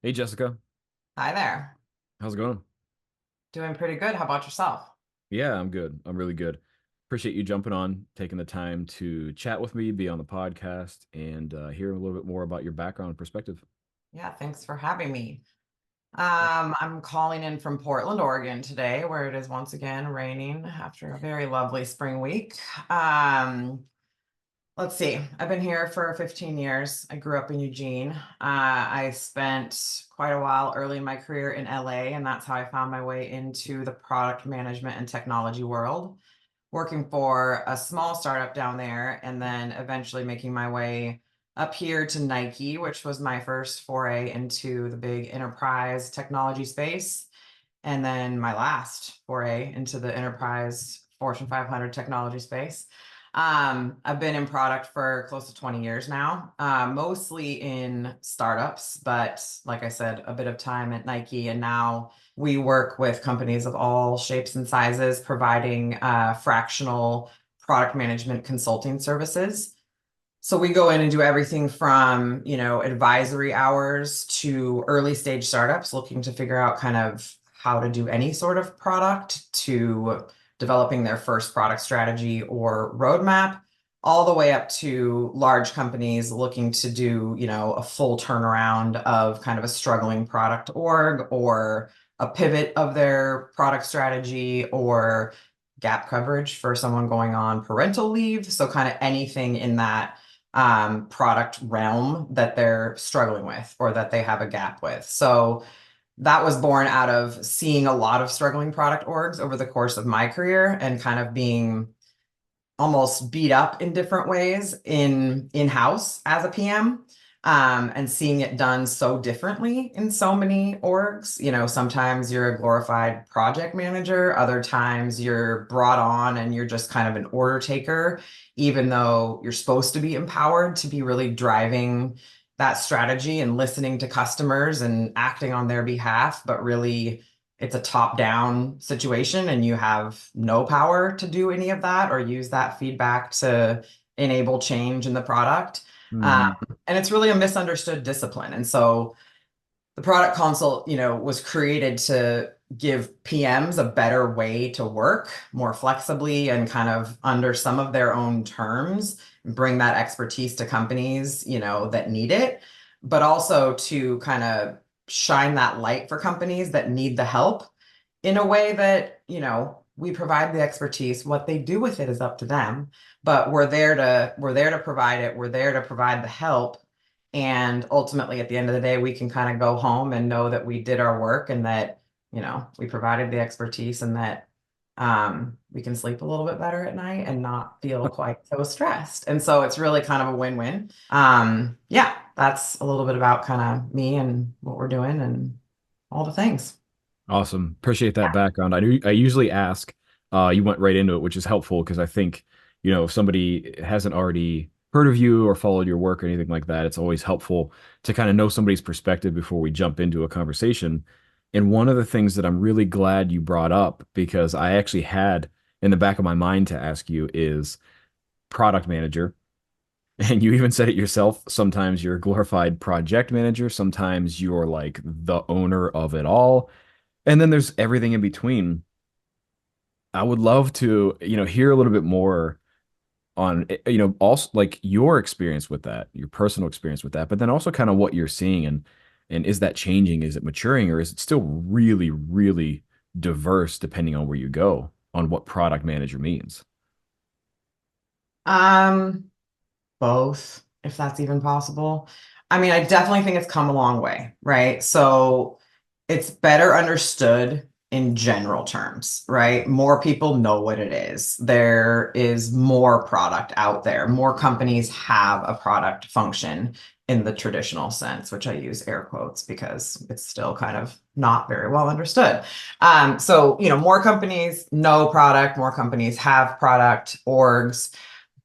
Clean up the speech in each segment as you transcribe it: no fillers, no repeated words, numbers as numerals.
Hey Jessica, Hi there. how's it going? Doing pretty good. How about yourself? Yeah, I'm good. I'm really good. Appreciate you jumping on, taking the time to chat with me, be on the podcast, and hear a little bit more about your background and perspective. Yeah, thanks for having me. Awesome. I'm calling in from Portland, Oregon today, where it is once again raining after a very lovely spring week. Um, let's see. I've been here for 15 years. I grew up in Eugene. I spent quite a while early in my career in LA, and that's how I found my way into the product management and technology world, working for a small startup down there, and then eventually making my way up here to Nike, which was my first foray into the big enterprise technology space. And then my last foray into the enterprise Fortune 500 technology space. I've been in product for close to 20 years now, mostly in startups, but like I said, a bit of time at Nike. And now we work with companies of all shapes and sizes, providing fractional product management consulting services. So we go in and do everything from, advisory hours to early stage startups looking to figure out kind of how to do any sort of product, to developing their first product strategy or roadmap, all the way up to large companies looking to do, a full turnaround of kind of a struggling product org, or a pivot of their product strategy, or gap coverage for someone going on parental leave. So kind of anything in that product realm that they're struggling with or that they have a gap with. So that was born out of seeing a lot of struggling product orgs over the course of my career and kind of being almost beat up in different ways in-house as a PM, and seeing it done so differently in so many orgs. Sometimes you're a glorified project manager, other times you're brought on and you're just kind of an order taker, even though you're supposed to be empowered to be really driving that strategy and listening to customers and acting on their behalf, but really it's a top down situation and you have no power to do any of that or use that feedback to enable change in the product. Um, Hmm. and it's really a misunderstood discipline. And so the product consult, was created to give PMs a better way to work more flexibly and kind of under some of their own terms, bring that expertise to companies, that need it, but also to kind of shine that light for companies that need the help in a way that, we provide the expertise. What they do with it is up to them, but we're there to provide it. We're there to provide the help, and ultimately, at the end of the day, we can kind of go home and know that we did our work and that, we provided the expertise, and that we can sleep a little bit better at night and not feel quite so stressed. And so it's really kind of a win-win. Yeah, that's a little bit about kind of me and what we're doing and all the things. Awesome. Appreciate that background. I usually ask, you went right into it, which is helpful because I think, if somebody hasn't already heard of you or followed your work or anything like that, it's always helpful to kind of know somebody's perspective before we jump into a conversation. And one of the things that I'm really glad you brought up, because I actually had in the back of my mind to ask you, is product manager. And you even said it yourself. Sometimes you're a glorified project manager, sometimes you're like the owner of it all. And then there's everything in between. I would love to, hear a little bit more on, also like your experience with that, your personal experience with that, but then also kind of what you're seeing, and is that changing? Is it maturing, or is it still really, really diverse depending on where you go on what product manager means? Um, Both, if that's even possible. I mean, I definitely think it's come a long way, right? So it's better understood in general terms, right? More people know what it is. There is more product out there. More companies have a product function in the traditional sense, which I use air quotes because it's still kind of not very well understood. So, more companies know product, more companies have product orgs,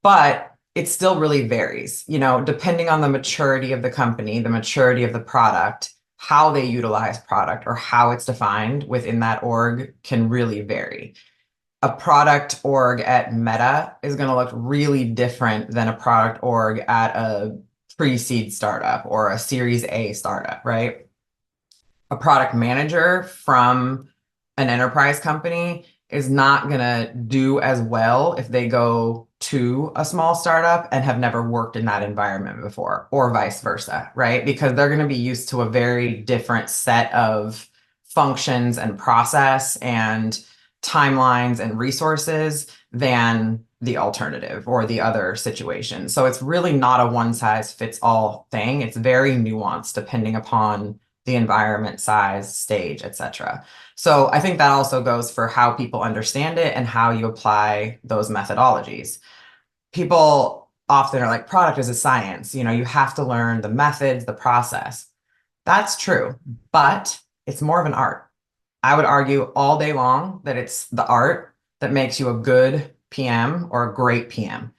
but it still really varies, depending on the maturity of the company, the maturity of the product, how they utilize product or how it's defined within that org can really vary. A product org at Meta is going to look really different than a product org at a pre-seed startup or a Series A startup, right? a product manager from an enterprise company is not going to do as well if they go to a small startup and have never worked in that environment before, or vice versa, right? Because they're going to be used to a very different set of functions and process and timelines and resources than the alternative or the other situation. So it's really not a one size fits all thing. It's very nuanced depending upon the environment, size, stage, etc. So I think that also goes for how people understand it and how you apply those methodologies. People often are like, product is a science, you have to learn the methods, the process. That's true, but it's more of an art. I would argue all day long that it's the art that makes you a good PM or a great PM.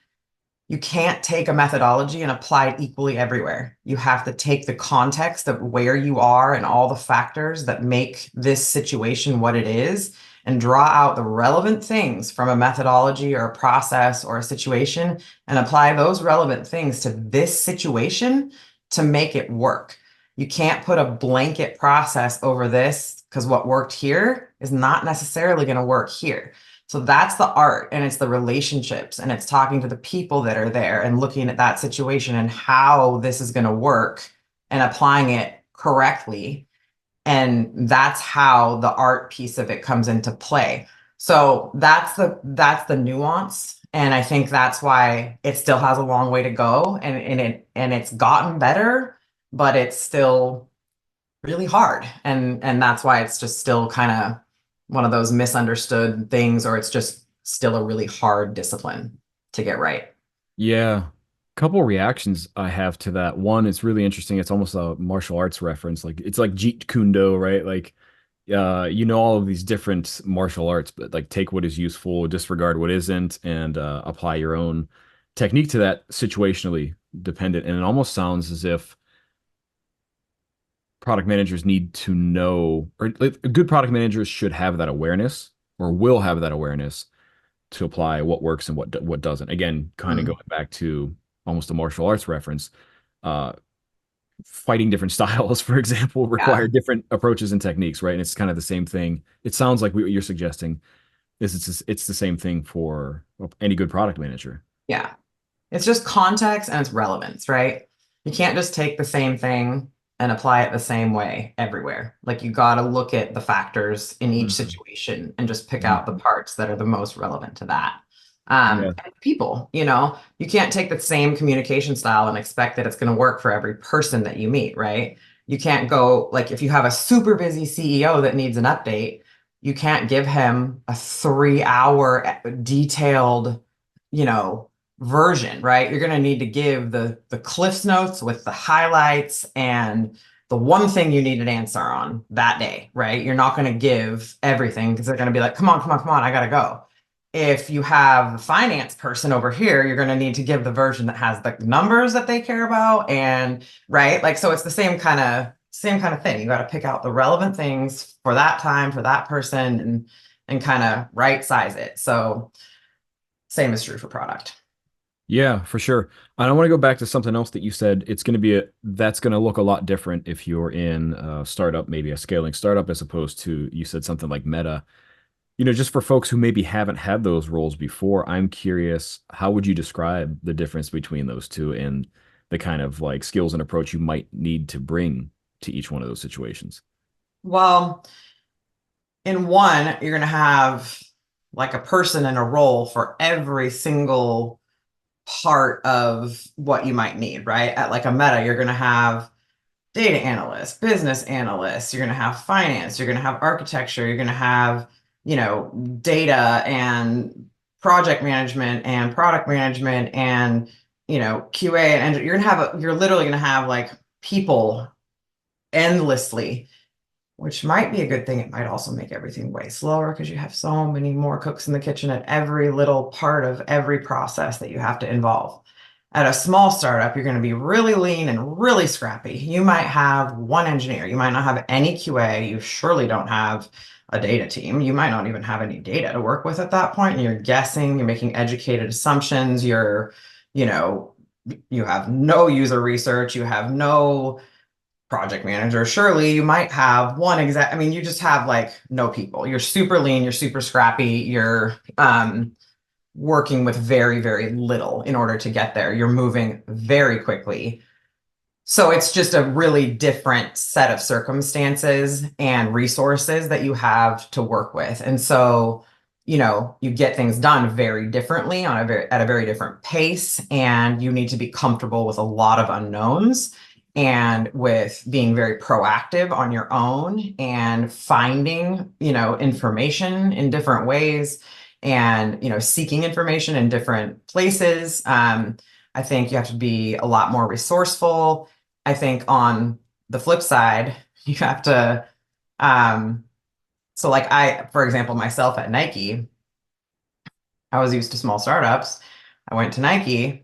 You can't take a methodology and apply it equally everywhere. You have to take the context of where you are and all the factors that make this situation what it is and draw out the relevant things from a methodology or a process or a situation and apply those relevant things to this situation to make it work. You can't put a blanket process over this because what worked here is not necessarily going to work here. So that's the art, and it's the relationships, and it's talking to the people that are there and looking at that situation and how this is going to work and applying it correctly. And that's how the art piece of it comes into play. So that's the nuance. And I think that's why it still has a long way to go, and it's gotten better, but it's still really hard. And that's why it's just still kind of one of those misunderstood things, or it's just still a really hard discipline to get right. Yeah. Couple reactions I have to that. One, it's really interesting. It's almost a martial arts reference. Like it's like Jeet Kune Do, right? Like all of these different martial arts, but like take what is useful, disregard what isn't, and apply your own technique to that situationally dependent. And it almost sounds as if product managers need to know, or like, good product managers should have that awareness or will have that awareness to apply what works and what doesn't. Again, kind of Mm, going back to almost a martial arts reference. Uh, Fighting different styles, for example, require yeah. different approaches and techniques, right? And it's kind of the same thing. It sounds like what you're suggesting is it's the same thing for any good product manager. Yeah. It's just context and it's relevance, right? You can't just take the same thing and apply it the same way everywhere. Like you got to look at the factors in each Mhm. situation and just pick out the Mhm. parts that are the most relevant to that. Yeah. And people, you can't take the same communication style and expect that it's going to work for every person that you meet, right? You can't go like if you have a super busy CEO that needs an update, you can't give him a 3 hour detailed, you know, version, right? You're going to need to give the Cliffs notes with the highlights and the one thing you need an answer on that day, right? You're not going to give everything because they're going to be like, come on, come on, come on, I got to go. If you have the finance person over here, you're going to need to give the version that has the numbers that they care about and right? Like so it's the same kind of thing. You got to pick out the relevant things for that time for that person and kind of right size it. So same is true for product. Yeah, for sure. And I want to go back to something else that you said. It's going to be that's going to look a lot different if you're in a startup, maybe a scaling startup, as opposed to you said something like Meta. Just for folks who maybe haven't had those roles before, I'm curious, how would you describe the difference between those two and the kind of like skills and approach you might need to bring to each one of those situations? Well, in one, you're going to have like a person in a role for every single part of what you might need, right? At like a Meta, you're going to have data analysts, business analysts, you're going to have finance, you're going to have architecture, you're going to have, data and project management and product management and, QA and you're literally going to have like people endlessly, which might be a good thing. It might also make everything way slower because you have so many more cooks in the kitchen at every little part of every process that you have to involve. At a small startup, you're going to be really lean and really scrappy. You might have one engineer. You might not have any QA. You surely don't have a data team. You might not even have any data to work with at that point. And you're guessing, you're making educated assumptions. You know, you have no user research. You have no project manager, surely you might have one exact, I mean, you just have like no people. You're super lean, you're super scrappy, you're working with very, very little in order to get there. You're moving very quickly. So it's just a really different set of circumstances and resources that you have to work with. And so, you get things done very differently at a very different pace, and you need to be comfortable with a lot of unknowns and with being very proactive on your own and finding, information in different ways and, seeking information in different places. I think you have to be a lot more resourceful. I think on the flip side, you have to, so like for example, myself at Nike, I was used to small startups. I went to Nike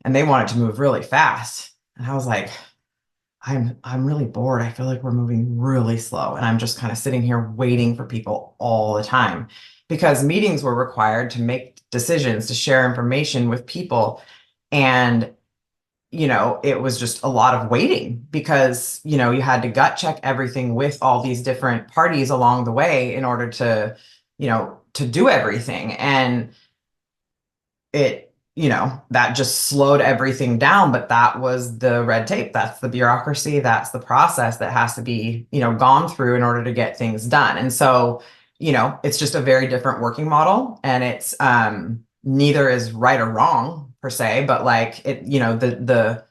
and they wanted to move really fast. And I was like, I'm really bored. I feel like we're moving really slow. And I'm just kind of sitting here waiting for people all the time because meetings were required to make decisions, to share information with people. And it was just a lot of waiting because, you had to gut check everything with all these different parties along the way in order to do everything. And that just slowed everything down. But that was the red tape. That's the bureaucracy. That's the process that has to be, gone through in order to get things done. And so, it's just a very different working model, and it's, neither is right or wrong per se, but like the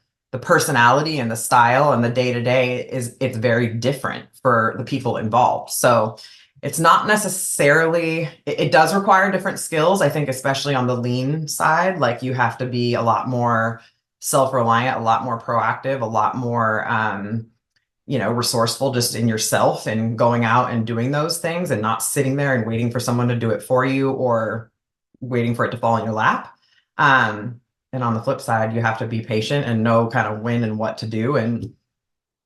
personality and the style and the day to day it's very different for the people involved. So it's not necessarily, it does require different skills. I think, especially on the lean side, like you have to be a lot more self-reliant, a lot more proactive, a lot more, resourceful just in yourself and going out and doing those things and not sitting there and waiting for someone to do it for you or waiting for it to fall in your lap. And on the flip side, you have to be patient and know kind of when and what to do. And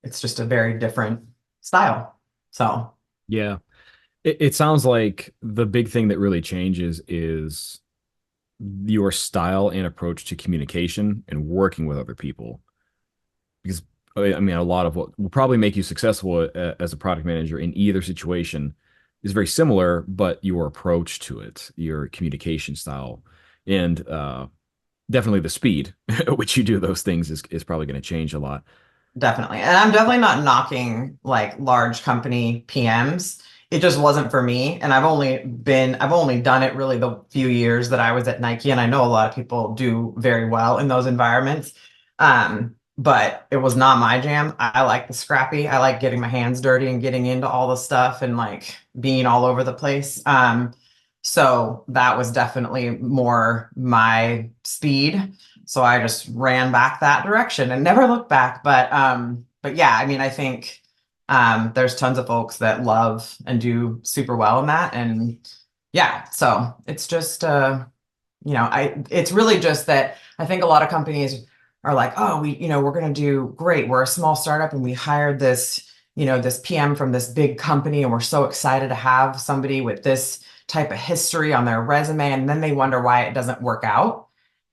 it's just a very different style. So, Yeah. It sounds like the big thing that really changes is your style and approach to communication and working with other people. Because I mean, a lot of what will probably make you successful as a product manager in either situation is very similar, but your approach to it, your communication style, and definitely the speed at which you do those things is probably going to change a lot. definitely. And I'm definitely not knocking like large company PMs. It just wasn't for me. And I've only done it really the few years that I was at Nike. And I know a lot of people do very well in those environments. But it was not my jam. I like the scrappy. I like getting my hands dirty and getting into all the stuff and like being all over the place. So that was definitely more my speed. So I just ran back that direction and never looked back. But yeah, I mean, I think there's tons of folks that love and do super well in that. And yeah, so it's just it's really just that I think a lot of companies are like, oh, we're going to do great. We're a small startup and we hired this PM from this big company, and we're so excited to have somebody with this type of history on their resume. And then they wonder why it doesn't work out.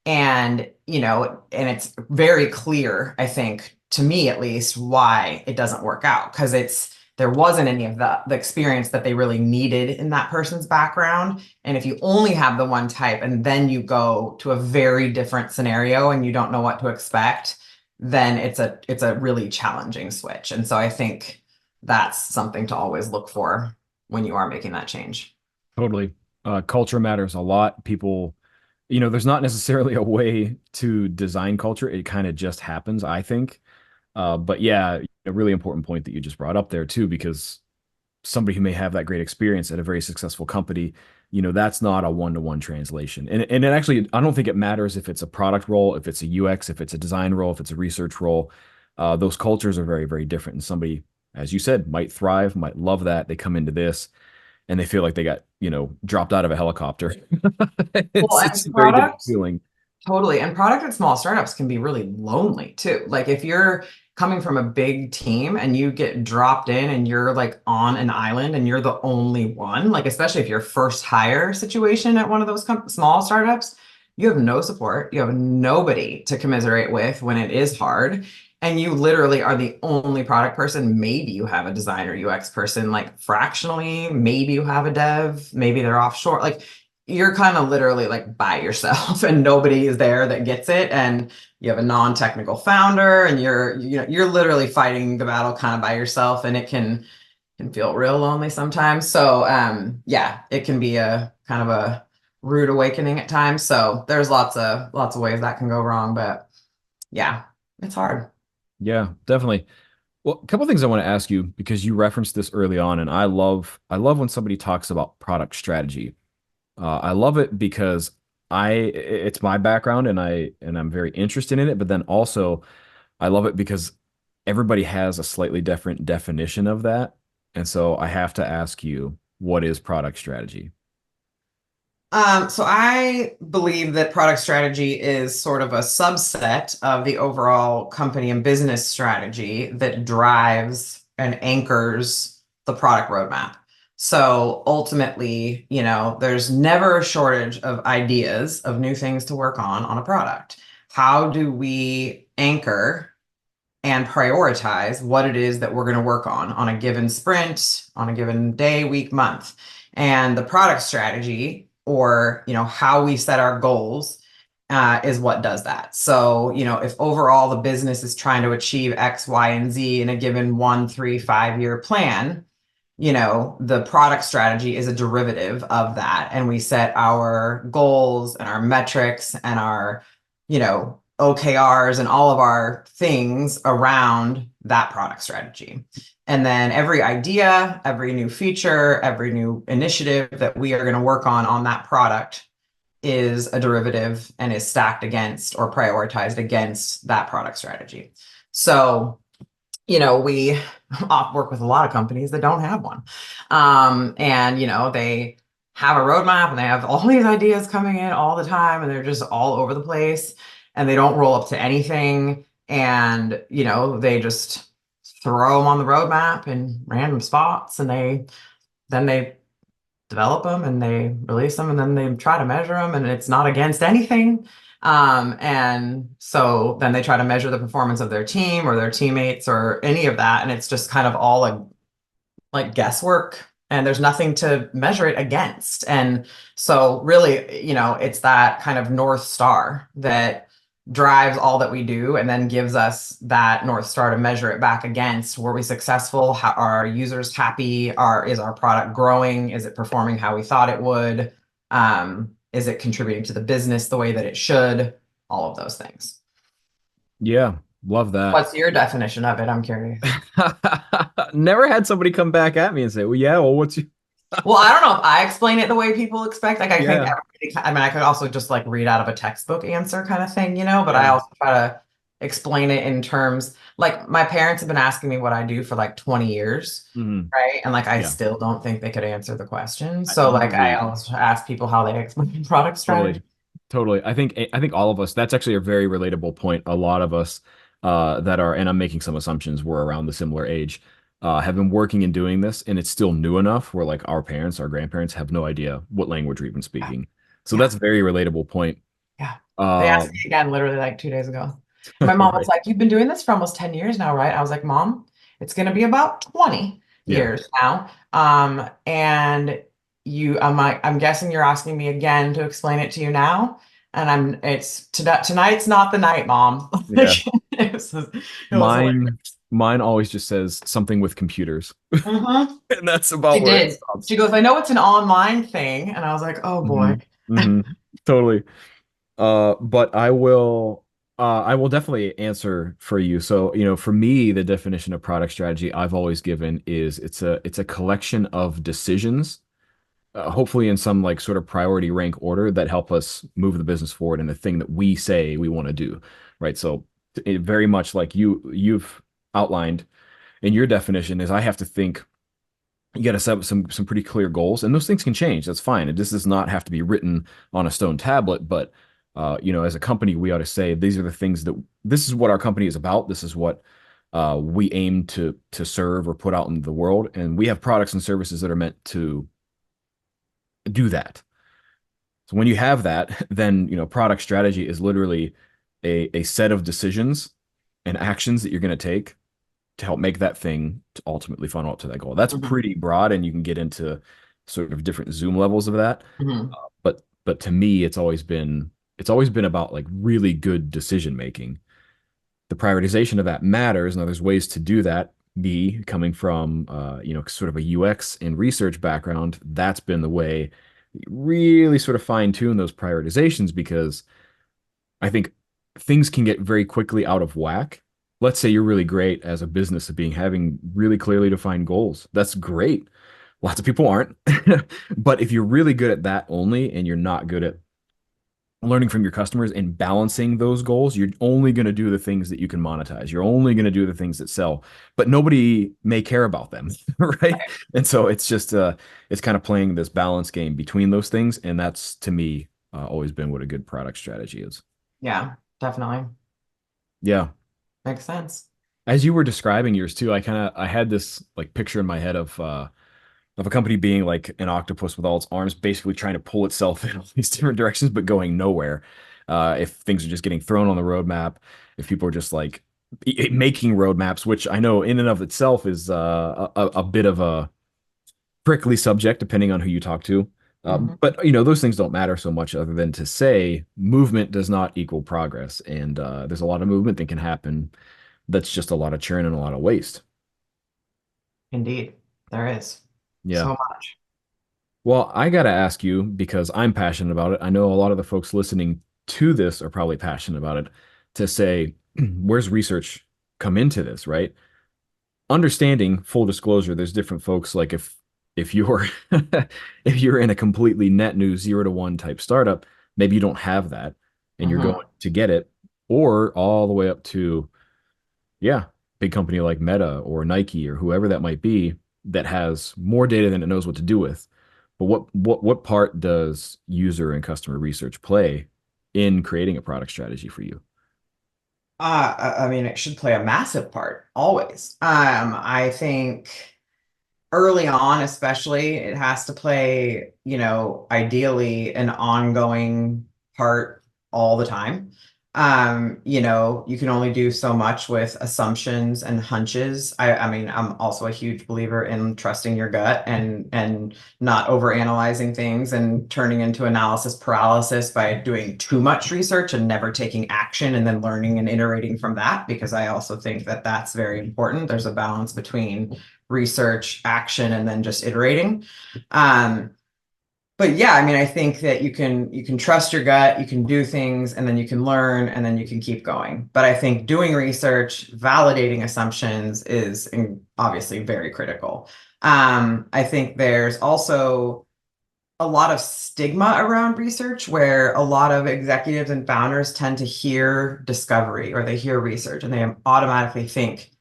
And it's very clear, I think, to me at least, why it doesn't work out, because there wasn't any of the experience that they really needed in that person's background. And if you only have the one type and then you go to a very different scenario and you don't know what to expect, then it's a really challenging switch. And so I think that's something to always look for when you are making that change. Totally. Culture matters a lot. People, there's not necessarily a way to design culture. It kind of just happens, I think. But yeah, a really important point that you just brought up there too, because somebody who may have that great experience at a very successful company, that's not a one-to-one translation. And it actually, I don't think it matters if it's a product role, if it's a UX, if it's a design role, if it's a research role. Those cultures are very, very different. And somebody, as you said, might thrive, might love that. They come into this and they feel like they got, dropped out of a helicopter. Well, It's and a very different product, feeling. totally. And product at small startups can be really lonely too. Like if you're coming from a big team and you get dropped in and you're like on an island and you're the only one, like especially if you're first hire situation at one of those small startups, you have no support. You have nobody to commiserate with when it is hard. and you literally are the only product person. Maybe you have a designer UX person, like fractionally, maybe you have a dev, maybe they're offshore. Like you're kind of literally like by yourself and nobody is there that gets it. And you have a non-technical founder and you're literally fighting the battle kind of by yourself, and it can feel real lonely sometimes. So yeah, it can be a kind of a rude awakening at times. So there's lots of ways that can go wrong, but yeah, it's hard. Yeah, definitely. Well, a couple things I want to ask you because you referenced this early on, and I love when somebody talks about product strategy. I love it because it's my background and I'm very interested in it, but then also I love it because everybody has a slightly different definition of that. And so I have to ask you, what is product strategy? So I believe that product strategy is sort of a subset of the overall company and business strategy that drives and anchors the product roadmap. So ultimately, there's never a shortage of ideas of new things to work on a product. How do we anchor and prioritize what it is that we're going to work on a given sprint, on a given day, week, month? And the product strategy, or how we set our goals, is what does that. So if overall the business is trying to achieve X, Y, and Z in a given 1, 3, 5 year plan, the product strategy is a derivative of that, and we set our goals and our metrics and our OKRs and all of our things around that product strategy. And then every idea, every new feature, every new initiative that we are going to work on that product is a derivative and is stacked against or prioritized against that product strategy. So we work with a lot of companies that don't have one. And they have a roadmap and they have all these ideas coming in all the time and they're just all over the place and they don't roll up to anything. And, they just throw them on the roadmap in random spots, and then they develop them and they release them and then they try to measure them and it's not against anything. And so then they try to measure the performance of their team or their teammates or any of that. And it's just kind of all like guesswork, and there's nothing to measure it against. And so really, it's that kind of North Star that drives all that we do and then gives us that North Star to measure it back against. Were we successful? How, are our users happy? Is our product growing? Is it performing how we thought it would? Is it contributing to the business the way that it should? All of those things. Yeah, love that. What's your definition of it? I'm curious. Never had somebody come back at me and say, "Well, yeah, well, what's you?" Well, I don't know if I explain it the way people expect. Like, I think Yeah, everybody, I mean, I could also just like read out of a textbook answer kind of thing, but I yeah. also try to explain it in terms like my parents have been asking me what I do for like 20 years, Mhm. right? And like I Yeah. still don't think they could answer the question. So like I You always ask people how they explain product totally, strategy. totally. I think all of us, that's actually a very relatable point. A lot of us that are, and I'm making some assumptions, we're around the similar age, have been working and doing this, and it's still new enough where like our parents, our grandparents have no idea what language we're even Yeah. speaking. So Yeah. that's a very relatable point. Yeah. They Uh, asked me again literally like 2 days ago. And my mom was right. like, "You've been doing this for almost 10 years now, right?" I was like, "Mom, it's going to be about 20 Yeah. years now." And I'm guessing you're asking me again to explain it to you now. And tonight's not the night, Mom. Yeah. Like, it was Mine, hilarious. mine always just says something with computers, Mhm. and that's about She where it did. stops. She goes, "I know it's an online thing." And I was like, "Oh Hmm. boy." Hmm. Totally. But I will definitely answer for you. So, for me, the definition of product strategy I've always given is it's a collection of decisions, hopefully in some like sort of priority rank order that help us move the business forward in the thing that we say we want to do, right? So, it very much like you've outlined in your definition is I have to think you got to set up some pretty clear goals, and those things can change. That's fine. This does not have to be written on a stone tablet, but as a company, we ought to say these are the things that this is what our company is about. This is what we aim to serve or put out in the world, and we have products and services that are meant to do that. So when you have that, then product strategy is literally a set of decisions and actions that you're going to take to help make that thing to ultimately funnel up to that goal. That's Mhm. pretty broad, and you can get into sort of different zoom levels of that. Mhm. But to me, it's always been about like really good decision making. The prioritization of that matters. Now, there's ways to do that. Me coming from sort of a UX and research background, that's been the way really sort of fine tune those prioritizations because I think things can get very quickly out of whack. Let's say you're really great as a business at being having really clearly defined goals. That's great. Lots of people aren't. But if you're really good at that only and you're not good at learning from your customers and balancing those goals, you're only going to do the things that you can monetize. You're only going to do the things that sell, but nobody may care about them, right? And so it's kind of playing this balance game between those things, and that's to me always been what a good product strategy is. Yeah, definitely. Yeah. Makes sense. As you were describing yours too, I had this like picture in my head of a company being like an octopus with all its arms, basically trying to pull itself in all these different directions, but going nowhere. If things are just getting thrown on the roadmap, if people are just like making roadmaps, which I know in and of itself is a bit of a prickly subject, depending on who you talk to. Mhm. But those things don't matter so much, other than to say movement does not equal progress, and there's a lot of movement that can happen. That's just a lot of churn and a lot of waste. Indeed, there is Yeah. so much. Well, I got to ask you because I'm passionate about it. I know a lot of the folks listening to this are probably passionate about it to say, where's research come into this, right? Understanding full disclosure, there's different folks like if you're if you're in a completely net new 0 to 1 type startup, maybe you don't have that and you're Mhm. going to get it, or all the way up to yeah, big company like Meta or Nike or whoever that might be that has more data than it knows what to do with. But what part does user and customer research play in creating a product strategy for you? I mean, it should play a massive part always. I think early on, especially, it has to play, ideally an ongoing part all the time. You can only do so much with assumptions and hunches. I mean, I'm also a huge believer in trusting your gut and not overanalyzing things and turning into analysis paralysis by doing too much research and never taking action and then learning and iterating from that, because I also think that that's very important. There's a balance between research, action, and then just iterating. Um, but yeah, I mean, I think that you can trust your gut, you can do things, and then you can learn, and then you can keep going. But I think doing research, validating assumptions is obviously very critical. I think there's also a lot of stigma around research where a lot of executives and founders tend to hear discovery or they hear research and they automatically think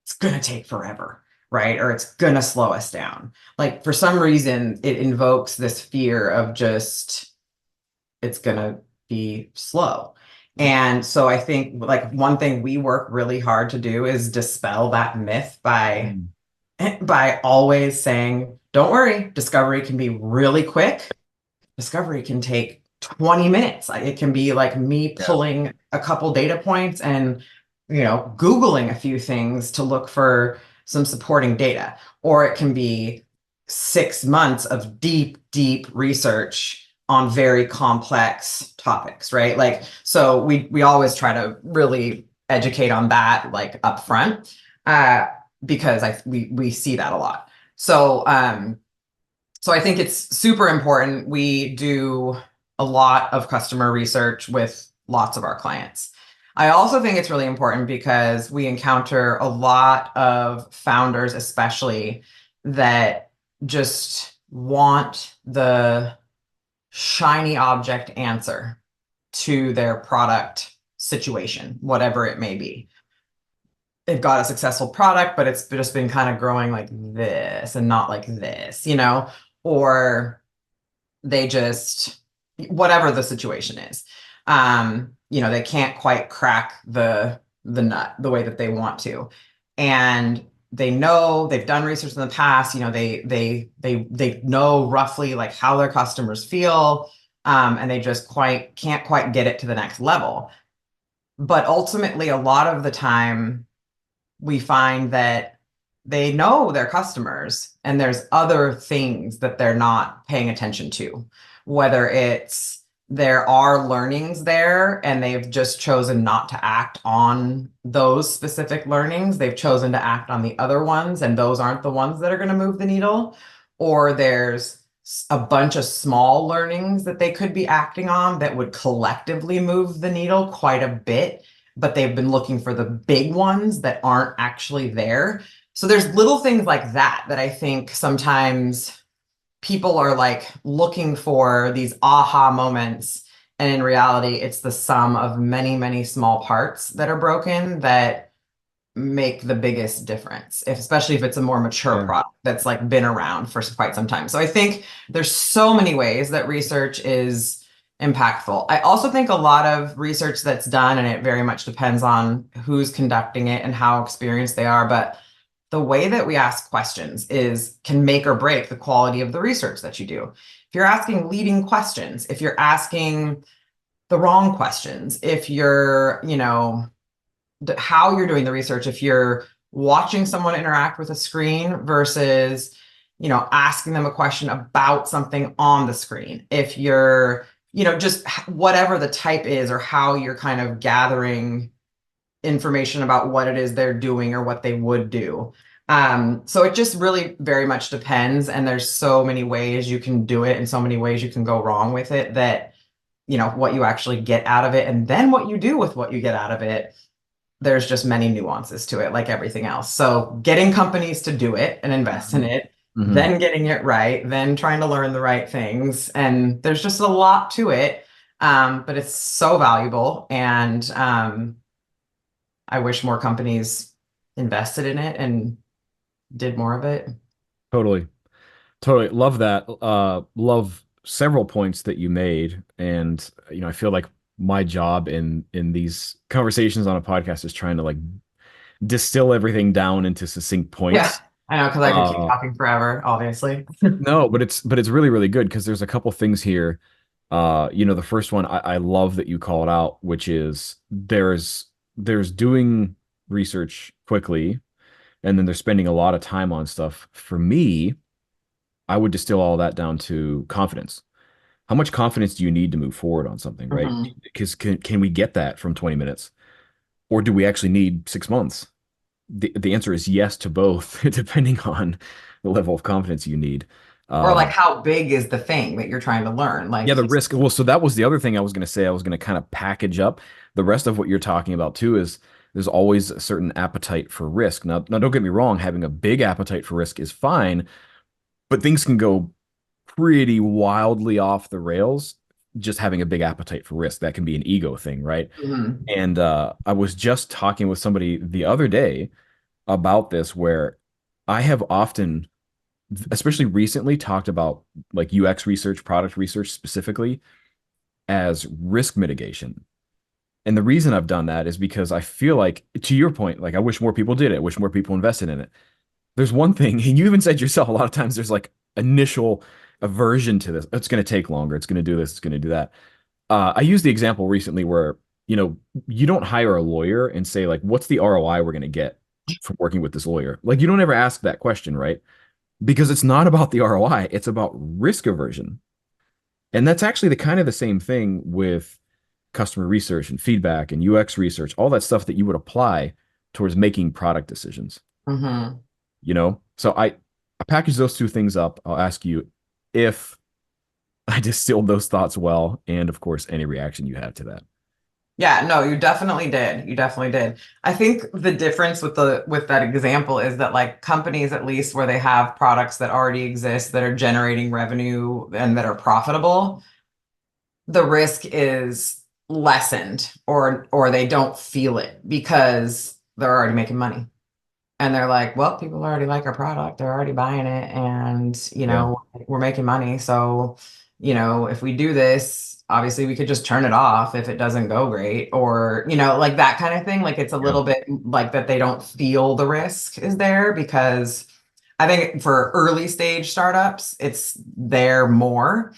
it's going to take forever, right? Or it's going to slow us down. Like for some reason, it invokes this fear of just it's going to be slow. And so I think like one thing we work really hard to do is dispel that myth by Mm. always saying, don't worry, discovery can be really quick. Discovery can take 20 minutes. It can be like me Yeah. pulling a couple data points and, Googling a few things to look for some supporting data. Or it can be 6 months of deep, deep research on very complex topics, right? Like, so we always try to really educate on that, like upfront, uh, because we see that a lot. So I think it's super important. We do a lot of customer research with lots of our clients. I also think it's really important because we encounter a lot of founders, especially, that just want the shiny object answer to their product situation, whatever it may be. They've got a successful product, but it's just been kind of growing like this and not like this, or they just whatever the situation is. They can't quite crack the nut the way that they want to. And they know they've done research in the past, they know roughly like how their customers feel, and they just quite can't quite get it to the next level. But ultimately, a lot of the time, we find that they know their customers and there's other things that they're not paying attention to, whether it's there are learnings there and they've just chosen not to act on those specific learnings. They've chosen to act on the other ones, and those aren't the ones that are going to move the needle. Or there's a bunch of small learnings that they could be acting on that would collectively move the needle quite a bit, but they've been looking for the big ones that aren't actually there. So there's little things like that that I think sometimes people are like looking for these aha moments. And in reality, it's the sum of many, many small parts that are broken that make the biggest difference, especially if it's a more mature Yeah. product that's like been around for quite some time. So I think there's so many ways that research is impactful. I also think a lot of research that's done, and it very much depends on who's conducting it and how experienced they are, but the way that we ask questions is can make or break the quality of the research that you do. If you're asking leading questions, if you're asking the wrong questions, if you're, how you're doing the research, if you're watching someone interact with a screen versus asking them a question about something on the screen, if you're just whatever the type is or how you're kind of gathering information about what it is they're doing or what they would do. So it just really very much depends, and there's so many ways you can do it and so many ways you can go wrong with it, that what you actually get out of it and then what you do with what you get out of it, there's just many nuances to it, like everything else. So getting companies to do it and invest in it, Hmm. then getting it right, then trying to learn the right things. And there's just a lot to it. But it's so valuable. And I wish more companies invested in it and did more of it. Totally. Totally. Love that. Love several points that you made. And, I feel like my job in these conversations on a podcast is trying to like distill everything down into succinct Yeah, points. I know, because I could keep Uh, talking forever, obviously. no, but it's really, really good because there's a couple things here. The first one I love that you call it out, which is there's doing research quickly, and then they're spending a lot of time on stuff. For me, I would distill all that down to confidence. How much confidence do you need to move forward on something, right? Mhm. Because can we get that from 20 minutes? Or do we actually need 6 months? The answer is yes to both, depending on the level of confidence you need. Or like Uh, how big is the thing that you're trying to learn? yeah, Like, the risk. Well, so that was the other thing I was going to say. I was going to kind of package up the rest of what you're talking about too, is there's always a certain appetite for risk. Now, don't get me wrong, having a big appetite for risk is fine, but things can go pretty wildly off the rails just having a big appetite for risk. That can be an ego thing, right? mhm. And I was just talking with somebody the other day about this, where I have often, especially recently, talked about like UX research, product research specifically, as risk mitigation. And the reason I've done that is because I feel like, to your point, like I wish more people did it, I wish more people invested in it. There's one thing, and you even said yourself, a lot of times there's like initial aversion to this. It's going to take longer. It's going to do this. It's going to do that. I used the example recently where, you don't hire a lawyer and say, like, what's the ROI we're going to get from working with this lawyer? Like, you don't ever ask that question, right? Because it's not about the ROI, it's about risk aversion. And that's actually the kind of the same thing with customer research and feedback and UX research, all that stuff that you would apply towards making product decisions, Mhm. So I package those two things up. I'll ask you if I distilled those thoughts well, and of course, any reaction you have to that. Yeah, no, you definitely did. You definitely did. I think the difference with that example is that like companies, at least where they have products that already exist that are generating revenue and that are profitable, the risk is lessened, or they don't feel it because they're already making money. And they're like, well, people already like our product. They're already buying it. And, Yeah. we're making money. So, if we do this, obviously we could just turn it off if it doesn't go great, or, like that kind of thing. Like it's a Yeah. little bit like that they don't feel the risk is there, because I think for early stage startups, it's there more.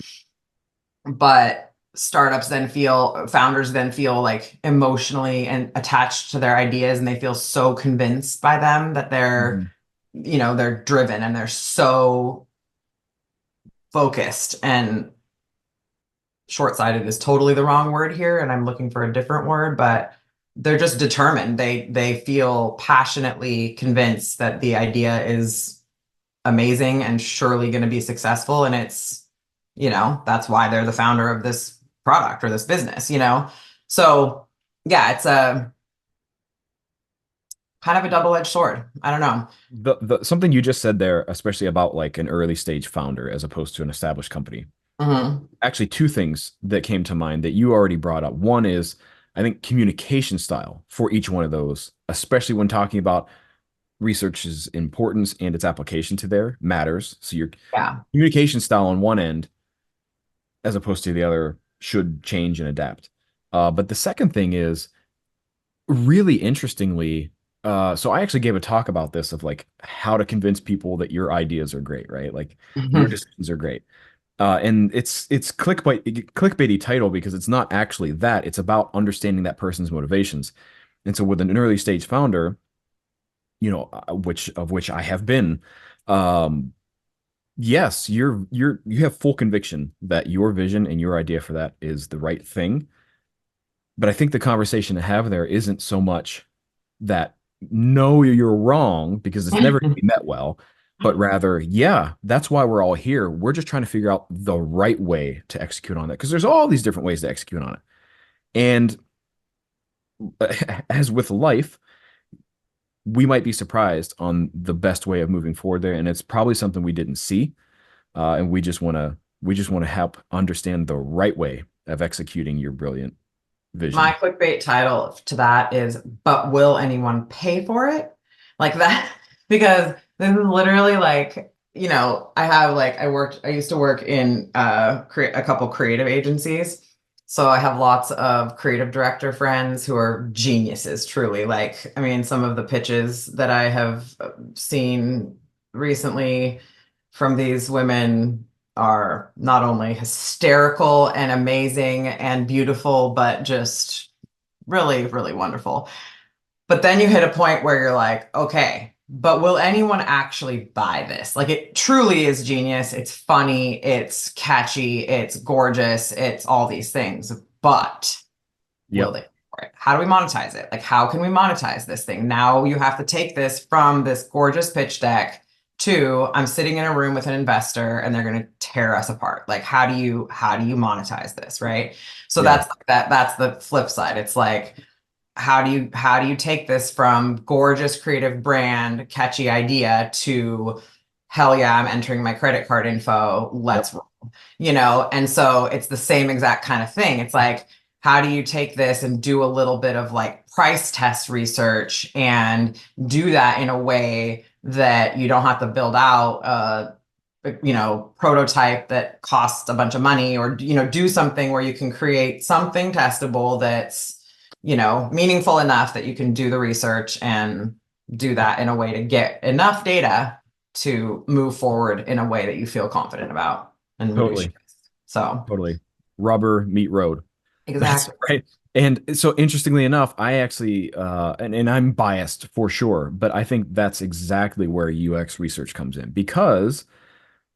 But founders then feel like emotionally and attached to their ideas, and they feel so convinced by them that Mhm. they're driven and they're so focused and short-sighted is totally the wrong word here, and I'm looking for a different word, but they're just determined. They feel passionately convinced that the idea is amazing and surely going to be successful, and that's why they're the founder of this product or this business. So yeah, it's a kind of a double-edged sword. I don't know. The something you just said there, especially about like an early stage founder as opposed to an established company. Mhm. Actually, two things that came to mind that you already brought up. One is, I think, communication style for each one of those, especially when talking about research's importance and its application to there matters. So your Yeah. communication style on one end, as opposed to the other, should change and adapt. But the second thing is really interestingly. So I actually gave a talk about this of like how to convince people that your ideas are great, right? Like your decisions are great. And it's clickbaity title because it's not actually that. It's about understanding that person's motivations. And so with an early stage founder, which I have been, um, yes, you have full conviction that your vision and your idea for that is the right thing. But I think the conversation to have there isn't so much that no, you're wrong because it's never going to be met well, but rather, yeah, that's why we're all here. We're just trying to figure out the right way to execute on that because there's all these different ways to execute on it. And as with life, we might be surprised on the best way of moving forward there, and it's probably something we didn't see, and we just want to help understand the right way of executing your brilliant My vision. clickbait title to that is, but will anyone pay for it? Like that, because this is literally like, I used to work in a couple creative agencies. So I have lots of creative director friends who are geniuses, truly. Like, I mean, some of the pitches that I have seen recently from these women are not only hysterical and amazing and beautiful, but just really, really wonderful. But then you hit a point where you're like, okay, but will anyone actually buy this? Like, it truly is genius. It's funny, it's catchy, it's gorgeous, it's all these things. But will Yep. they? How do we monetize it? Like, how can we monetize this thing? Now you have to take this from this gorgeous pitch deck to I'm sitting in a room with an investor and they're going to tear us apart. Like, how do you monetize this, right? So Yeah. that's the flip side. It's like, how do you take this from gorgeous creative brand, catchy idea to hell yeah, I'm entering my credit card info. Yep. Let's and so it's the same exact kind of thing. It's like, how do you take this and do a little bit of like price test research and do that in a way that you don't have to build out prototype that costs a bunch of money, or do something where you can create something testable that's meaningful enough that you can do the research and do that in a way to get enough data to move forward in a way that you feel confident about and reduce Totally. your risk. So Totally. Rubber meet road. That's exactly. right. And so interestingly enough, I actually and I'm biased for sure, but I think that's exactly where UX research comes in because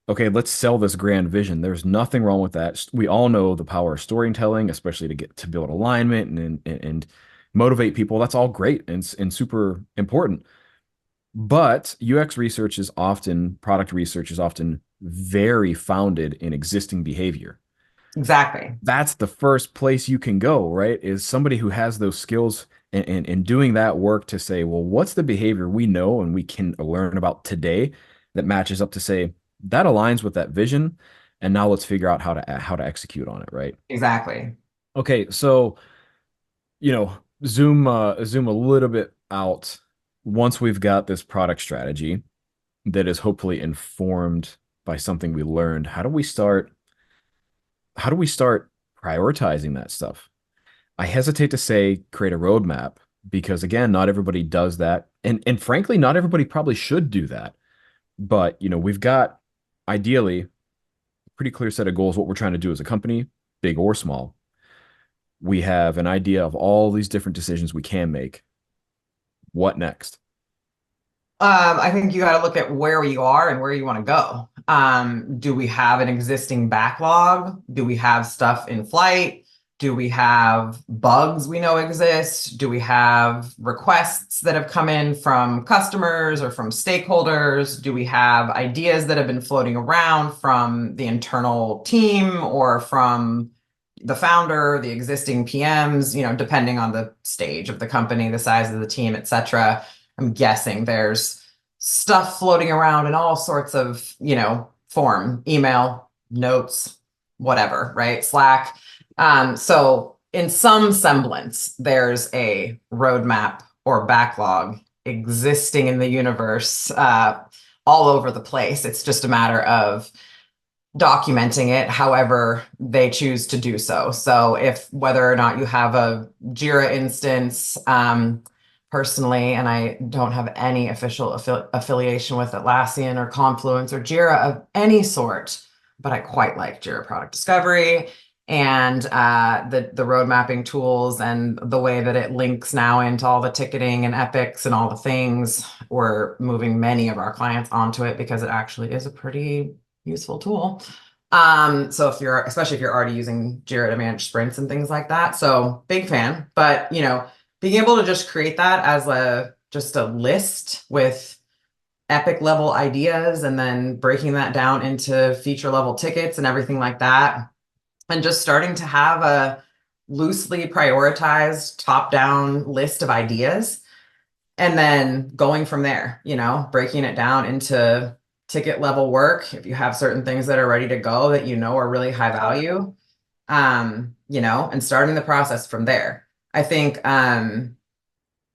okay, let's sell this grand vision. There's nothing wrong with that. We all know the power of storytelling, especially to get to build alignment and motivate people. That's all great and super important. But product research is often very founded in existing behavior. Exactly. That's the first place you can go, right? Is somebody who has those skills and doing that work to say, well, what's the behavior we know and we can learn about today that matches up to say that aligns with that vision, and now let's figure out how to execute on it, right? Exactly. Okay, so zoom a little bit out once we've got this product strategy that is hopefully informed by something we learned. How do we start prioritizing that stuff? I hesitate to say create a roadmap because again, not everybody does that. And frankly, not everybody probably should do that. But we've got ideally a pretty clear set of goals, what we're trying to do as a company. big or small. We have an idea of all these different decisions we can make. What next? I think you got to look at where you are and where you want to go. Do we have an existing backlog? Do we have stuff in flight? Do we have bugs we know exist? Do we have requests that have come in from customers or from stakeholders? Do we have ideas that have been floating around from the internal team or from the founder, the existing PMs, depending on the stage of the company, the size of the team, et cetera. I'm guessing there's stuff floating around in all sorts of, form, email, notes, whatever, right? Slack. So in some semblance, there's a roadmap or backlog existing in the universe, all over the place. It's just a matter of documenting it however they choose to do so. So if whether or not you have a Jira instance, personally, and I don't have any official affiliation with Atlassian or Confluence or Jira of any sort, but I quite like Jira Product Discovery and the road mapping tools and the way that it links now into all the ticketing and epics and all the things. We're moving many of our clients onto it because it actually is a pretty useful tool. So especially if you're already using Jira to manage sprints and things like that. So big fan, but being able to just create that as just a list with epic level ideas and then breaking that down into feature level tickets and everything like that. And just starting to have a loosely prioritized top down list of ideas and then going from there, breaking it down into ticket level work. If you have certain things that are ready to go that are really high value, and starting the process from there. I think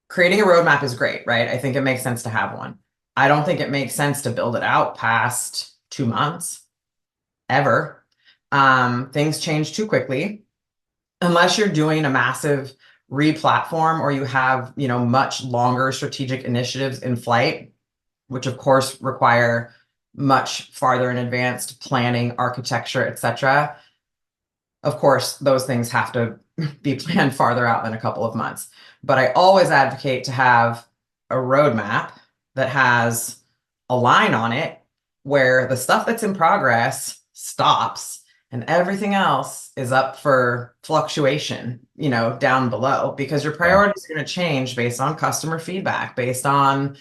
creating a roadmap is great, right? I think it makes sense to have one. I don't think it makes sense to build it out past 2 months ever. Things change too quickly unless you're doing a massive re-platform or you have, much longer strategic initiatives in flight, which of course require much farther in advanced planning, architecture, et cetera. Of course, those things have to be planned farther out than a couple of months. But I always advocate to have a roadmap that has a line on it where the stuff that's in progress stops and everything else is up for fluctuation, down below, because your Yeah. priorities are going to change based on customer feedback, based on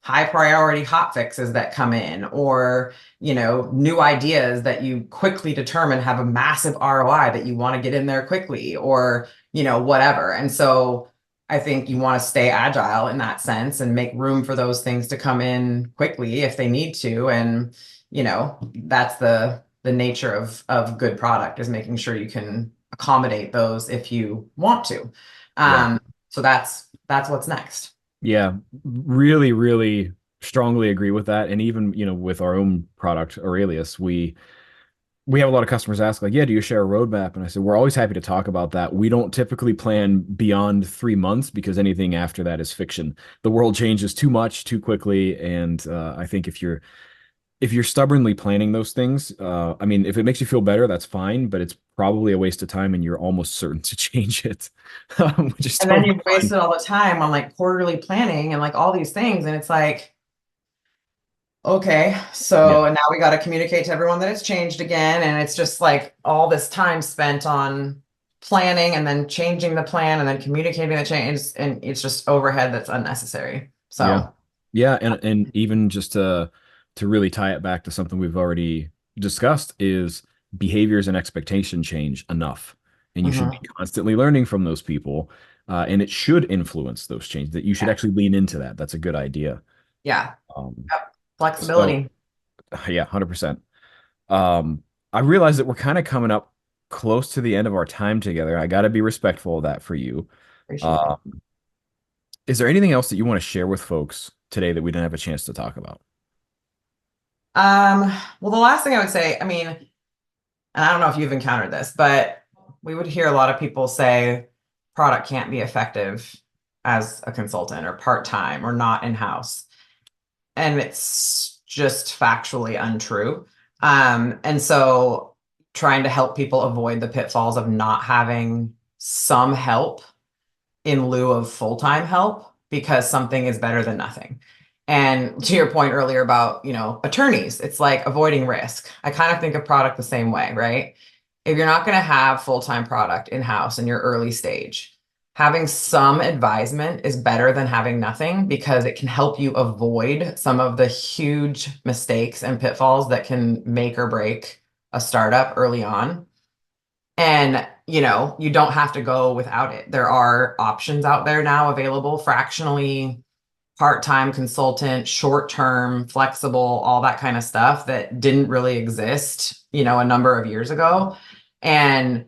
high priority hot fixes that come in, or new ideas that you quickly determine have a massive ROI that you want to get in there quickly, or whatever. And so I think you want to stay agile in that sense and make room for those things to come in quickly if they need to. And that's the nature of good product, is making sure you can accommodate those if you want to. Yeah. So that's what's next. Yeah, really, really strongly agree with that. And even, with our own product, Aurelius, we have a lot of customers ask, like, yeah, do you share a roadmap? And I said, we're always happy to talk about that. We don't typically plan beyond 3 months because anything after that is fiction. The world changes too much too quickly. And I think if you're stubbornly planning those things, I mean, if it makes you feel better, that's fine, but it's probably a waste of time and you're almost certain to change it, which is And then totally you've fine. wasted all the time on like quarterly planning and like all these things. And it's like, okay, Yeah. so now we got to communicate to everyone that it's changed again. And it's just like all this time spent on planning and then changing the plan and then communicating the change. And it's just overhead that's unnecessary. Yeah. So, Yeah, and even just to really tie it back to something we've already discussed is behaviors and expectation change enough. And you should be mhm. constantly learning from those people. And it should influence those changes that you should Yeah. actually lean into that. That's a good idea. Yeah. Um, Yep. so Flexibility. yeah, 100%. I realize that we're kind of coming up close to the end of our time together. I got to be respectful of that for you. Appreciate Uh, it. is there anything else that you want to share with folks today that we didn't have a chance to talk about? Well, the last thing I would say, I mean, and I don't know if you've encountered this, but we would hear a lot of people say product can't be effective as a consultant or part-time or not in-house. And it's just factually untrue. And so trying to help people avoid the pitfalls of not having some help in lieu of full-time help because something is better than nothing. And to your point earlier about, attorneys, it's like avoiding risk. I kind of think of product the same way, right? If you're not going to have full-time product in-house in your early stage, having some advisement is better than having nothing because it can help you avoid some of the huge mistakes and pitfalls that can make or break a startup early on. And, you don't have to go without it. There are options out there now available, fractionally, part-time consultant, short-term, flexible, all that kind of stuff that didn't really exist, a number of years ago. And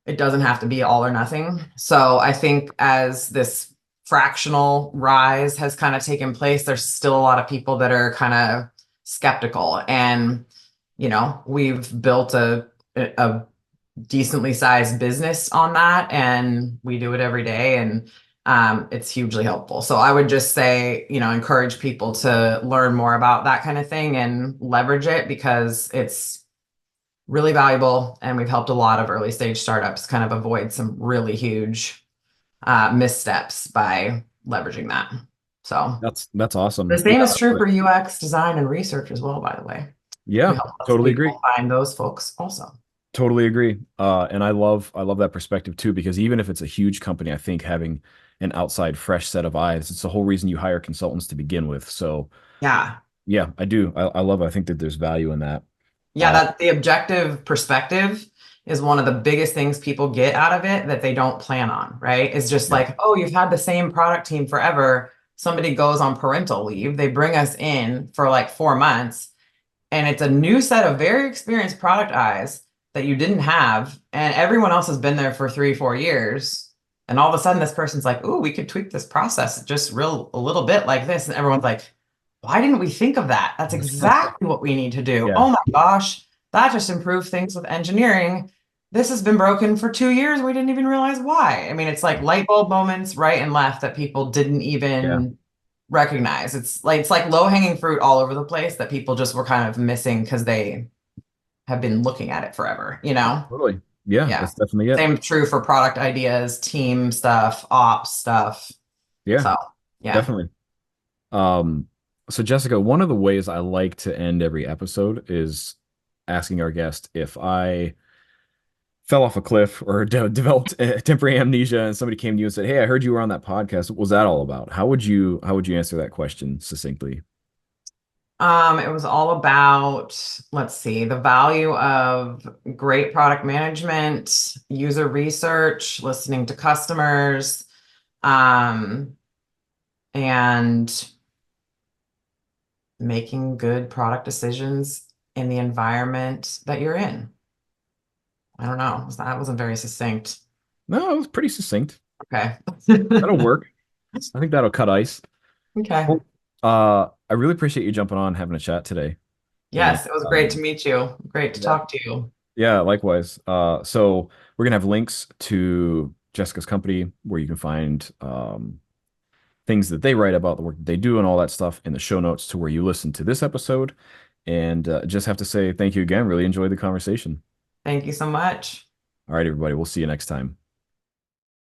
it doesn't have to be all or nothing. So I think as this fractional rise has kind of taken place, there's still a lot of people that are kind of skeptical. And, we've built a decently sized business on that, and we do it every day, and it's hugely helpful. So I would just say, encourage people to learn more about that kind of thing and leverage it because it's really valuable, and we've helped a lot of early stage startups kind of avoid some really huge missteps by leveraging that. So That's the awesome. Yeah, same is true for UX design and research as well, by the way. We yeah, help lots of totally agree. people find those folks also. Totally agree. And I love that perspective too, because even if it's a huge company, I think having an outside fresh set of eyes, it's the whole reason you hire consultants to begin with. So Yeah. yeah, I do. I love it. I think that there's value in that. Yeah, Uh, that the objective perspective is one of the biggest things people get out of it that they don't plan on, right? It's just yeah, like, oh, you've had the same product team forever. Somebody goes on parental leave. They bring us in for like 4 months, and it's a new set of very experienced product eyes that you didn't have, and everyone else has been there for 3, 4 years. And all of a sudden, this person's like, "Ooh, we could tweak this process just a little bit like this," and everyone's like, why didn't we think of that? That's exactly what we need to do. yeah, Oh my gosh, that just improved things with engineering. This has been broken for 2 years. We didn't even realize why. I mean, it's like light bulb moments right and left that people didn't yeah, even recognize. It's like low hanging fruit all over the place that people just were kind of missing because they have been looking at it forever, you know? totally. Yeah, Yeah. that's definitely it. Same true for product ideas, team stuff, ops stuff. Yeah, So, yeah. definitely. Um, so Jessica, one of the ways I like to end every episode is asking our guest if I fell off a cliff or developed temporary amnesia and somebody came to you and said, "Hey, I heard you were on that podcast. What was that all about?" How would you answer that question succinctly? It was all about, let's see, the value of great product management, user research, listening to customers, um, and making good product decisions in the environment that you're in. I don't know. That wasn't very succinct. No, it was pretty succinct. Okay. That'll work. I think that'll cut ice. Okay. Well, I really appreciate you jumping on, having a chat today. And Yes, it was great to meet you. Great to yeah, talk to you. yeah, likewise. So we're gonna have links to Jessica's company where you can find things that they write about the work that they do and all that stuff in the show notes to where you listen to this episode. And just have to say thank you again. Really enjoyed the conversation. Thank you so much. All right, everybody. We'll see you next time.